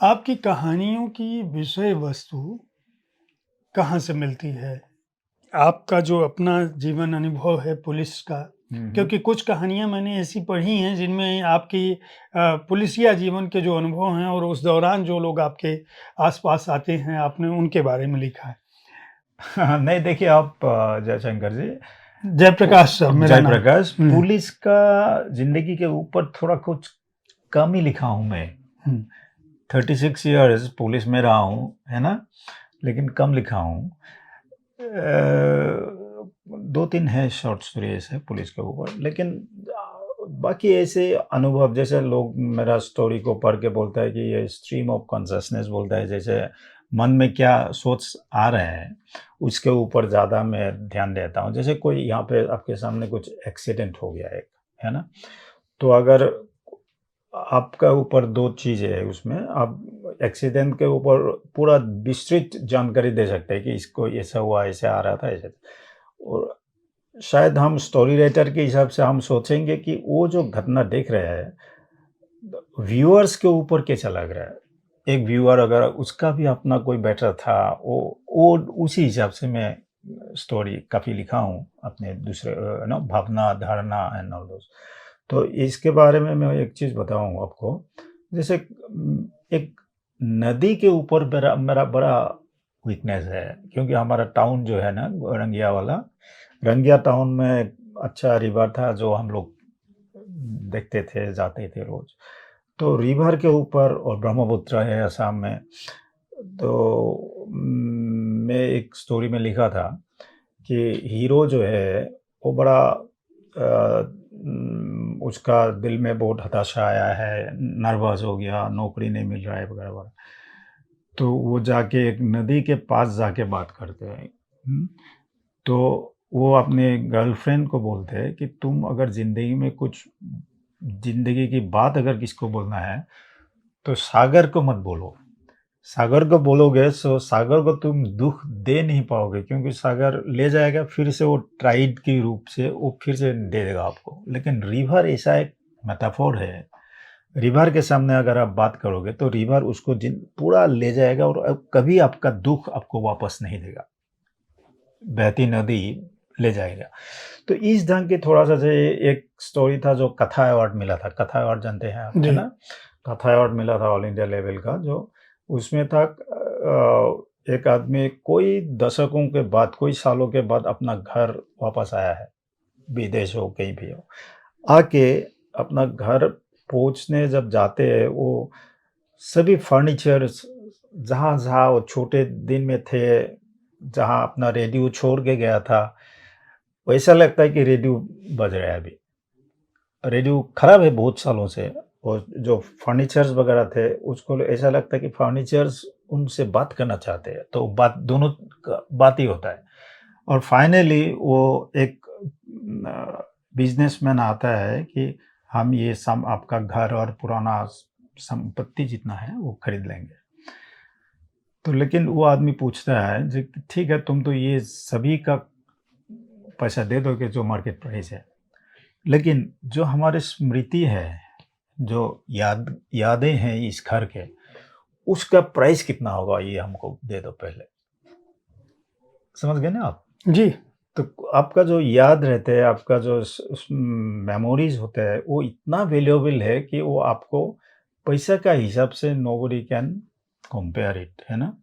आपकी कहानियों की विषय वस्तु कहाँ से मिलती है? आपका जो अपना जीवन अनुभव है पुलिस का, हुँ, हुँ। क्योंकि कुछ कहानियाँ मैंने ऐसी पढ़ी हैं जिनमें आपकी पुलिसिया जीवन के जो अनुभव हैं और उस दौरान जो लोग आपके आस-पास आते हैं, आपने उनके बारे में लिखा है। हाँ, नहीं देखिए आप जयशंकर जी, पु जयप्रकाश सर मेरा नाम। जयप्रकाश, हुँ, पुलिस का ज़िंदगी के ऊपर थोड़ा कुछ कम ही लिखा हूँ मैं। हुँ। 36 इयर्स पुलिस में रहा हूँ, है ना? लेकिन कम लिखा हूँ। 2-3 है शॉर्ट स्टोरी ऐसे पुलिस के ऊपर, लेकिन बाकी ऐसे अनुभव जैसे लोग मेरा स्टोरी को पढ़ के बोलता है कि ये स्ट्रीम ऑफ कॉन्शसनेस बोलता है, जैसे मन में क्या सोच आ रहे हैं, उसके ऊपर ज़्यादा मैं ध्यान देता हूँ। जैसे कोई यहाँ पे आपके सामने कुछ एक्सीडेंट हो गया एक, है ना? तो अगर आपका ऊपर 2 चीज़ें हैं उसमें, आप एक्सीडेंट के ऊपर पूरा विस्तृत जानकारी दे सकते हैं कि इसको ऐसा हुआ, ऐसे आ रहा था, ऐसे। और शायद हम स्टोरी राइटर के हिसाब से हम सोचेंगे कि वो जो घटना देख रहे हैं, व्यूअर्स के ऊपर कैसा लग रहा है। एक व्यूअर अगर उसका भी अपना कोई बेटर था, वो उसी हिसाब से मैं स्टोरी काफ़ी लिखा हूँ अपने दूसरे भावना, धारणा एंड ऑल दोज़। तो इसके बारे में मैं एक चीज़ बताऊँ आपको, जैसे एक नदी के ऊपर मेरा मेरा बड़ा वीकनेस है, क्योंकि हमारा टाउन जो है ना रंगिया वाला, रंगिया टाउन में अच्छा रिवर था जो हम लोग देखते थे, जाते थे रोज़। तो रिवर के ऊपर और ब्रह्मपुत्र है असम में, तो मैं एक स्टोरी में लिखा था कि हीरो जो है वो बड़ा उसका दिल में बहुत हताशा आया है, नर्वस हो गया, नौकरी नहीं मिल रहा है वगैरह-वगैरह। तो वो जाके एक नदी के पास जाके बात करते हैं। तो वो अपने गर्लफ्रेंड को बोलते हैं कि तुम अगर ज़िंदगी में कुछ ज़िंदगी की बात अगर किसको बोलना है, तो सागर को मत बोलो। सागर को बोलोगे सो सागर को तुम दुःख दे नहीं पाओगे, क्योंकि सागर ले जाएगा फिर से वो टाइड के रूप से वो फिर से दे देगा आपको। लेकिन रिवर ऐसा एक मेटाफोर है, रिवर के सामने अगर आप बात करोगे तो रिवर उसको जिन पूरा ले जाएगा और अब कभी आपका दुःख आपको वापस नहीं देगा। बहती नदी ले जाएगा। तो इस ढंग की थोड़ा-सा जो एक स्टोरी था जो कथा अवार्ड मिला था। कथा अवार्ड जानते हैं आप, है जी। ना? कथा अवार्ड मिला था ऑल इंडिया लेवल का, जो उसमें था एक आदमी कोई दशकों के बाद, कोई सालों के बाद अपना घर वापस आया है, विदेश हो, कहीं भी हो। आके अपना घर पहुँचने जब जाते हैं, वो सभी फर्नीचर्स जहाँ-जहाँ वो छोटे दिन में थे, जहाँ अपना रेडियो छोड़ के गया था, वैसा लगता है कि रेडियो बज रहा है अभी। रेडियो खराब है बहुत सालों से, और जो फर्नीचर्स वगैरह थे, उसको ऐसा लगता है कि फर्नीचर्स उनसे बात करना चाहते हैं, तो बात दोनों का बात ही होता है। और फाइनली वो एक बिज़नेसमैन आता है कि हम ये सम आपका घर और पुराना संपत्ति जितना है, वो खरीद लेंगे। तो लेकिन वो आदमी पूछता है जी, ठीक है तुम तो ये सभी का पैसा दे दोगे जो मार्केट प्राइस है, लेकिन जो हमारी स्मृति है, जो यादें हैं इस घर के, उसका प्राइस कितना होगा ये हमको दे दो पहले। समझ गए ना आप? जी। तो आपका जो याद रहते हैं, आपका जो मेमोरीज़ होते हैं, वो इतना वैल्यूएबल है कि वो आपको पैसा का हिसाब से नोबडी कैन कंपेयर इट, है ना?